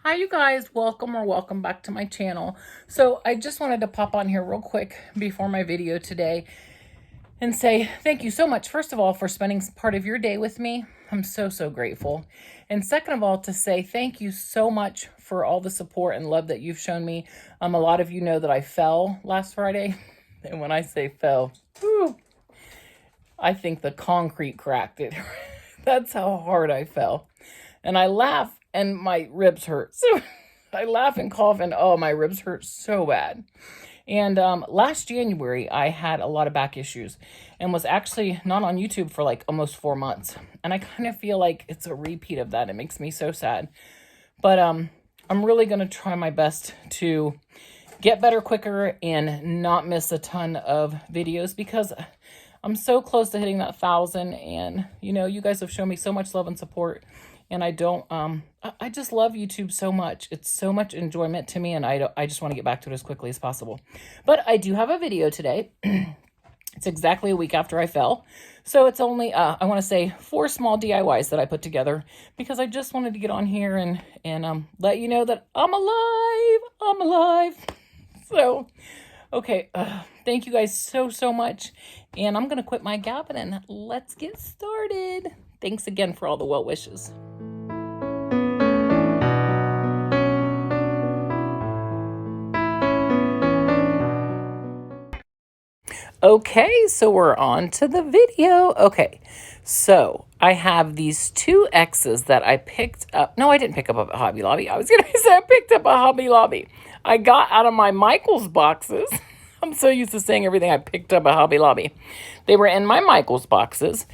Hi you guys, welcome back to my channel. So I just wanted to pop on here real quick before my video today and say thank you so much, first of all, for spending part of your day with me. I'm so grateful. And second of all, to say thank you so much for all the support and love that you've shown me. A lot of you know that I fell last Friday. And when I say fell, whew, I think the concrete cracked it. That's how hard I fell. And I laugh and my ribs hurt. So I laugh and cough and oh, my ribs hurt so bad. And last January, I had a lot of back issues and was actually not on YouTube for like almost 4 months. And I kind of feel like it's a repeat of that. It makes me so sad. But I'm really going to try my best to get better quicker and not miss a ton of videos because I'm so close to hitting that 1,000. And, you know, you guys have shown me so much love and support. And I just love YouTube so much. It's so much enjoyment to me, and I just want to get back to it as quickly as possible. But I do have a video today. It's exactly a week after I fell. So it's only, I want to say 4 small DIYs that I put together because I just wanted to get on here and let you know that I'm alive. I'm alive. So, okay. Thank you guys so much. And I'm going to quit my gabbing and let's get started. Thanks again for all the well wishes. Okay, so we're on to the video. Okay, so I have these 2 X's that I picked up. No, I didn't pick up at Hobby Lobby. I was going to say I picked up at Hobby Lobby. I got out of my Michaels boxes. I'm so used to saying everything I picked up at Hobby Lobby. They were in my Michaels boxes,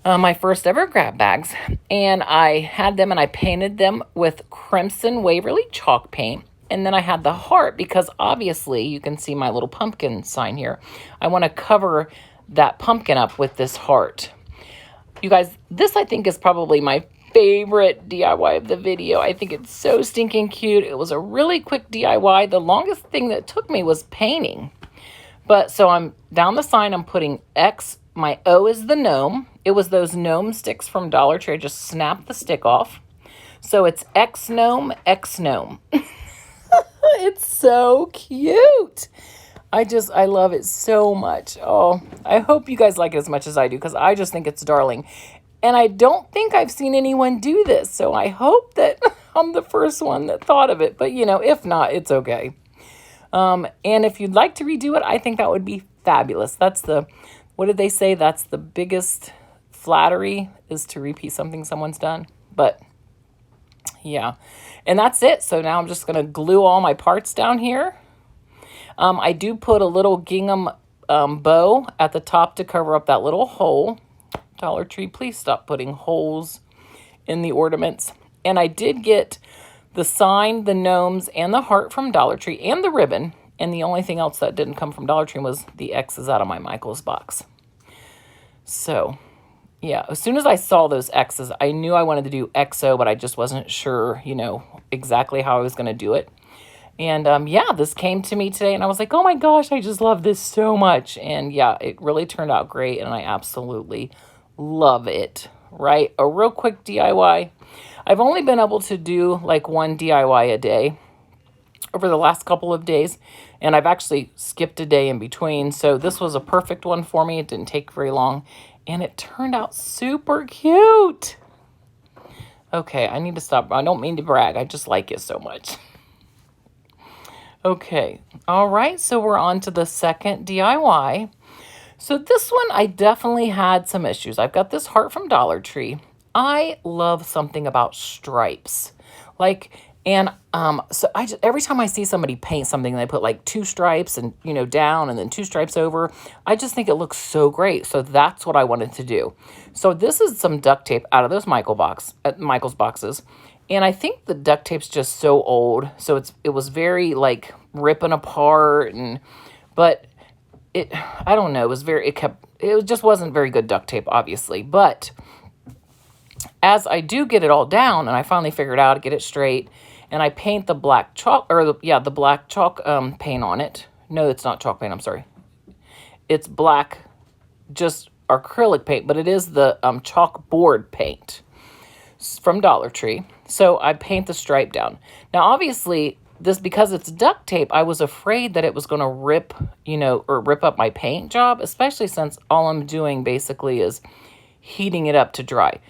my first ever grab bags. And I had them and I painted them with Crimson Waverly chalk paint. And then I had the heart because obviously you can see my little pumpkin sign here. I want to cover that pumpkin up with this heart. You guys, this I think is probably my favorite DIY of the video. I think it's so stinking cute. It was a really quick DIY. The longest thing that took me was painting. But so I'm down the sign, I'm putting X. My O is the gnome. It was those gnome sticks from Dollar Tree. I just snapped the stick off. So it's X gnome, X gnome. It's so cute. I love it so much. Oh, I hope you guys like it as much as I do because I just think it's darling. And I don't think I've seen anyone do this. So I hope that I'm the first one that thought of it. But, you know, if not, it's okay. And if you'd like to redo it, I think that would be fabulous. That's what did they say? That's the biggest flattery is to repeat something someone's done. But yeah, and that's it. So now I'm just going to glue all my parts down here. I do put a little gingham bow at the top to cover up that little hole. Dollar Tree, please stop putting holes in the ornaments. And I did get the sign, the gnomes, and the heart from Dollar Tree, and the ribbon. And the only thing else that didn't come from Dollar Tree was the X's out of my Michaels box. So yeah, as soon as I saw those X's, I knew I wanted to do XO, but I just wasn't sure, you know, exactly how I was going to do it. And yeah, this came to me today, and I was like, oh my gosh, I just love this so much. And yeah, it really turned out great, and I absolutely love it, right? A real quick DIY. I've only been able to do like 1 DIY a day over the last couple of days, and I've actually skipped a day in between. So this was a perfect one for me. It didn't take very long. And it turned out super cute. Okay, I need to stop. I don't mean to brag. I just like it so much. Okay, all right. So we're on to the second DIY. So this one, I definitely had some issues. I've got this heart from Dollar Tree. I love something about stripes. So every time I see somebody paint something, and they put like 2 stripes and, you know, down and then 2 stripes over, I just think it looks so great. So that's what I wanted to do. So this is some duct tape out of those Michaels boxes. And I think the duct tape's just so old. So it was very like ripping apart but I don't know, it just wasn't very good duct tape, obviously. But as I do get it all down and I finally figured out to get it straight, and I paint the black chalk, the black chalk paint on it. No, it's not chalk paint, I'm sorry. It's black, just acrylic paint, but it is the chalkboard paint. from Dollar Tree. So I paint the stripe down. Now, obviously, this, because it's duct tape, I was afraid that it was going to rip, or rip up my paint job, especially since all I'm doing basically is heating it up to dry.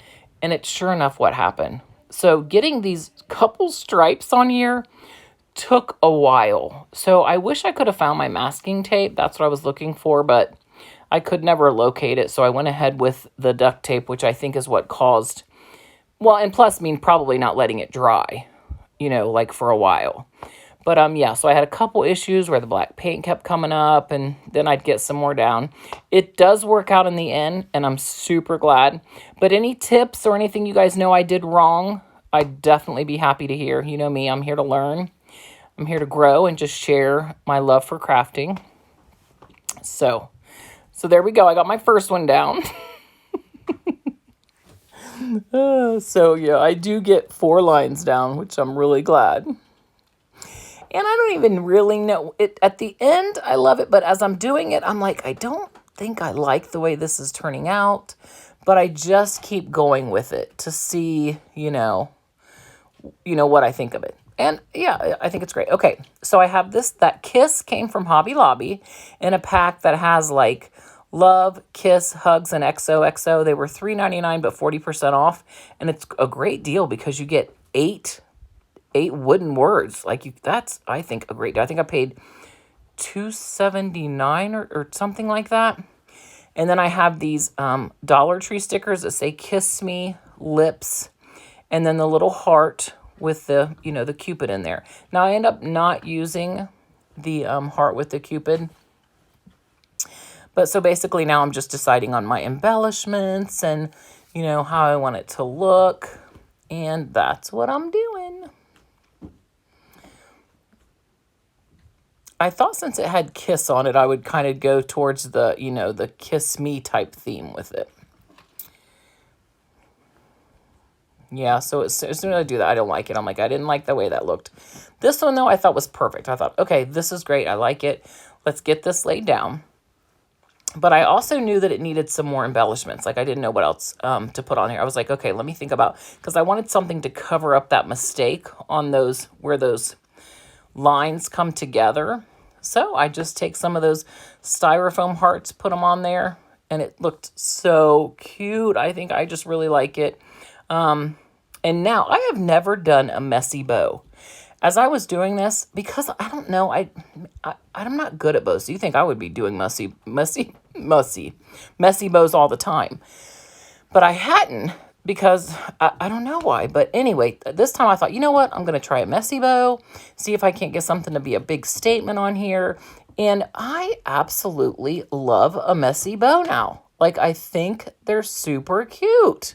And it's sure enough what happened. So getting these couple stripes on here took a while. So I wish I could have found my masking tape. That's what I was looking for, but I could never locate it. So I went ahead with the duct tape, which I think is what caused, well, and plus probably not letting it dry, like for a while. But yeah, so I had a couple issues where the black paint kept coming up, and then I'd get some more down. It does work out in the end, and I'm super glad. But any tips or anything you guys know I did wrong, I'd definitely be happy to hear. You know me, I'm here to learn. I'm here to grow and just share my love for crafting. So there we go. I got my first one down. So yeah, I do get 4 lines down, which I'm really glad. And I don't even really know it at the end. I love it, but as I'm doing it, I'm like, I don't think I like the way this is turning out, but I just keep going with it to see, what I think of it. And yeah, I think it's great. Okay, so I have that Kiss came from Hobby Lobby in a pack that has like love, kiss, hugs, and XOXO. They were $3.99 but 40% off, and it's a great deal because you get 8 wooden words. That's, I think, a great deal. I think I paid $2.79 or something like that. And then I have these Dollar Tree stickers that say "Kiss Me," lips, and then the little heart with the the Cupid in there. Now I end up not using the heart with the Cupid. But so basically now I'm just deciding on my embellishments and how I want it to look, and that's what I'm doing. I thought since it had Kiss on it, I would kind of go towards the, the Kiss Me type theme with it. Yeah, so as soon as I do that, I don't like it. I'm like, I didn't like the way that looked. This one, though, I thought was perfect. I thought, okay, this is great. I like it. Let's get this laid down. But I also knew that it needed some more embellishments. Like, I didn't know what else to put on here. I was like, okay, let me think about, because I wanted something to cover up that mistake on those, where those lines come together. So I just take some of those styrofoam hearts, put them on there, and it looked so cute. I think I just really like it. And now I have never done a messy bow. As I was doing this, because I don't know, I'm not good at bows. So you think I would be doing messy bows all the time. But I hadn't, because I don't know why. But anyway, this time I thought, you know what? I'm going to try a messy bow, see if I can't get something to be a big statement on here. And I absolutely love a messy bow now. Like, I think they're super cute.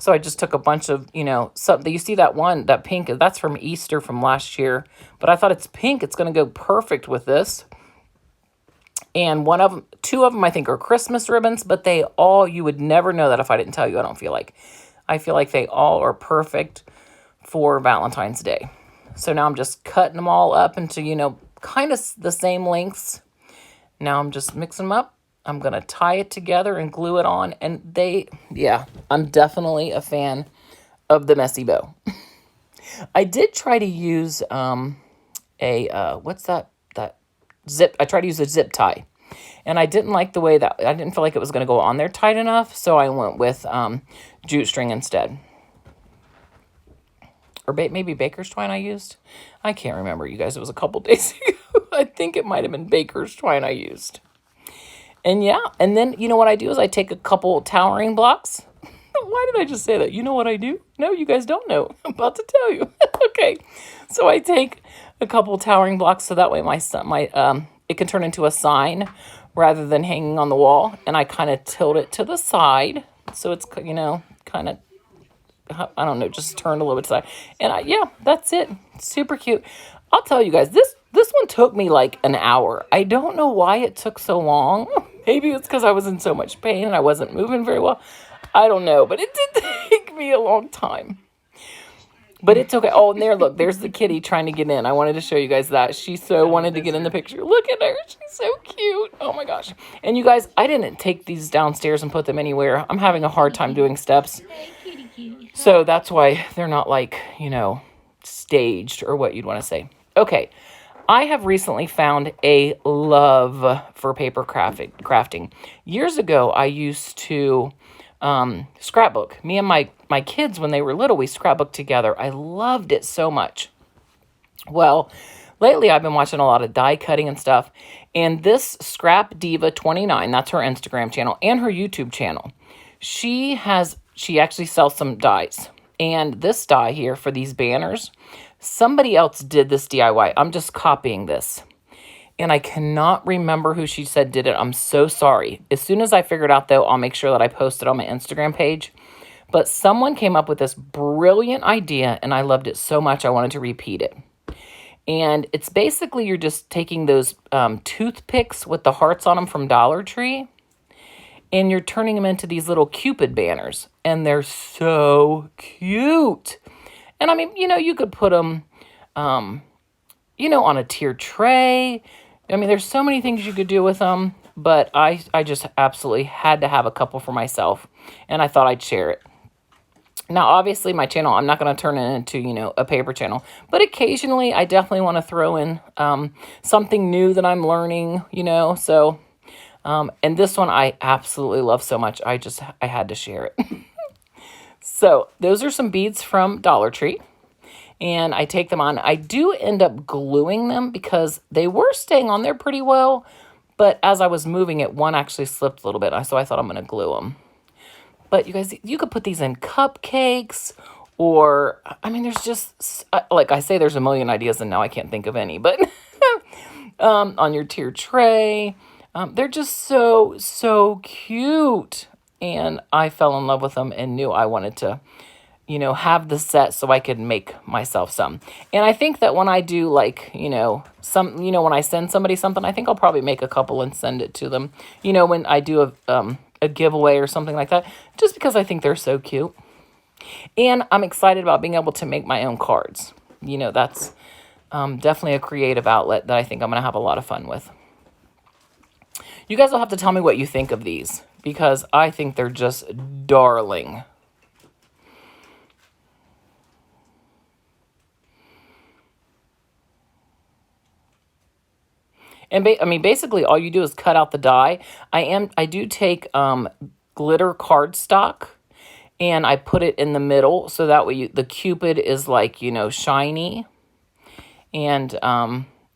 So I just took a bunch of, something. You see that one, that pink, that's from Easter from last year. But I thought it's pink. It's going to go perfect with this. And two of them, I think, are Christmas ribbons. But they all, you would never know that if I didn't tell you, I don't feel like. I feel like they all are perfect for Valentine's Day. So now I'm just cutting them all up into, kind of the same lengths. Now I'm just mixing them up. I'm going to tie it together and glue it on. And I'm definitely a fan of the messy bow. I did try to use what's that zip? I tried to use a zip tie. And I didn't like the way that, I didn't feel like it was going to go on there tight enough. So I went with jute string instead. Or maybe baker's twine I used. I can't remember, you guys. It was a couple days ago. I think it might have been baker's twine I used. And yeah, and then you know what I do is I take a couple towering blocks. Why did I just say that? You know what I do? No, you guys don't know. I'm about to tell you. Okay, so I take a couple towering blocks so that way it can turn into a sign rather than hanging on the wall. And I kind of tilt it to the side so it's kind of, I don't know, just turned a little bit to the side. And that's it. Super cute. I'll tell you guys, this one took me like an hour. I don't know why it took so long. Maybe it's because I was in so much pain and I wasn't moving very well. I don't know, but it did take me a long time. But it's okay. Oh, and there's the kitty trying to get in. I wanted to show you guys that. She so wanted to get in the picture. Look at her. She's so cute. Oh my gosh. And you guys, I didn't take these downstairs and put them anywhere. I'm having a hard time doing steps. So that's why they're not like, staged or what you'd want to say. Okay. I have recently found a love for paper crafting. Years ago, I used to scrapbook. Me and my kids, when they were little, we scrapbooked together. I loved it so much. Well, lately I've been watching a lot of die cutting and stuff. And this Scrap Diva 29, that's her Instagram channel and her YouTube channel. She actually sells some dies. And this die here for these banners, somebody else did this DIY. I'm just copying this. And I cannot remember who she said did it. I'm so sorry. As soon as I figure it out, though, I'll make sure that I post it on my Instagram page. But someone came up with this brilliant idea, and I loved it so much I wanted to repeat it. And it's basically you're just taking those toothpicks with the hearts on them from Dollar Tree, and you're turning them into these little Cupid banners. And they're so cute. And I mean, you could put them, on a tier tray. I mean, there's so many things you could do with them. But I just absolutely had to have a couple for myself. And I thought I'd share it. Now, obviously, my channel, I'm not going to turn it into, a paper channel. But occasionally, I definitely want to throw in something new that I'm learning, So, and this one I absolutely love so much. I had to share it. So, those are some beads from Dollar Tree. And I take them on. I do end up gluing them because they were staying on there pretty well. But as I was moving it, one actually slipped a little bit. So I thought I'm going to glue them. But you guys, you could put these in cupcakes or, I mean, there's just, like I say, there's a million ideas and now I can't think of any. But on your tier tray, they're just so cute. And I fell in love with them and knew I wanted to, have the set so I could make myself some. And I think that when I do like, when I send somebody something, I think I'll probably make a couple and send it to them. When I do a giveaway or something like that, just because I think they're so cute. And I'm excited about being able to make my own cards. That's definitely a creative outlet that I think I'm going to have a lot of fun with. You guys will have to tell me what you think of these because I think they're just darling. And basically all you do is cut out the die. I do take glitter cardstock and I put it in the middle so that way the Cupid is like, shiny. And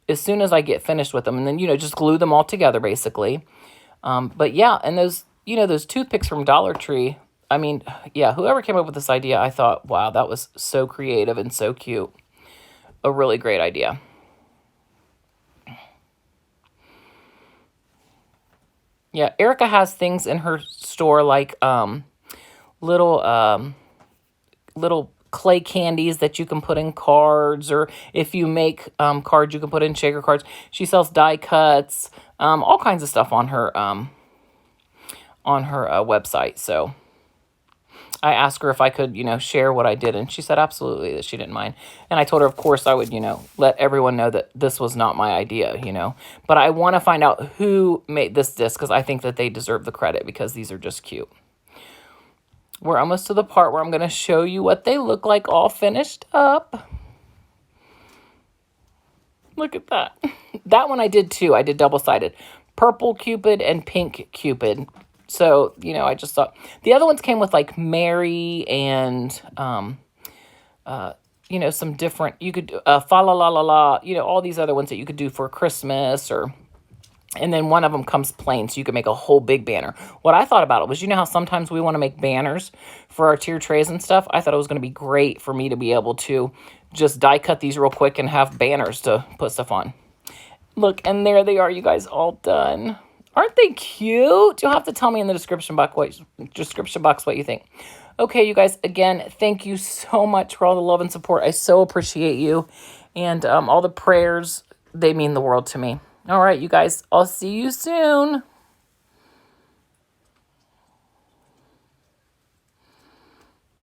as soon as I get finished with them, and then, just glue them all together basically. But yeah, and those, those toothpicks from Dollar Tree, I mean, yeah, whoever came up with this idea, I thought, wow, that was so creative and so cute. A really great idea. Yeah, Erica has things in her store like little clay candies that you can put in cards, or if you make cards, you can put in shaker cards. She sells die cuts, all kinds of stuff on her website. So I asked her if I could, share what I did, and she said absolutely that she didn't mind. And I told her, of course, I would, let everyone know that this was not my idea, But I want to find out who made this disc because I think that they deserve the credit because these are just cute. We're almost to the part where I'm going to show you what they look like all finished up. Look at that. That one I did too. I did double-sided. Purple Cupid and pink Cupid. So, I just thought the other ones came with like Mary and, some different, you could, fa la la la la, all these other ones that you could do for Christmas and then one of them comes plain, so you can make a whole big banner. What I thought about it was, how sometimes we want to make banners for our tier trays and stuff? I thought it was going to be great for me to be able to just die cut these real quick and have banners to put stuff on. Look, and there they are, you guys, all done. Aren't they cute? You'll have to tell me in the description box what you think. Okay, you guys, again, thank you so much for all the love and support. I so appreciate you. And all the prayers, they mean the world to me. All right, you guys, I'll see you soon.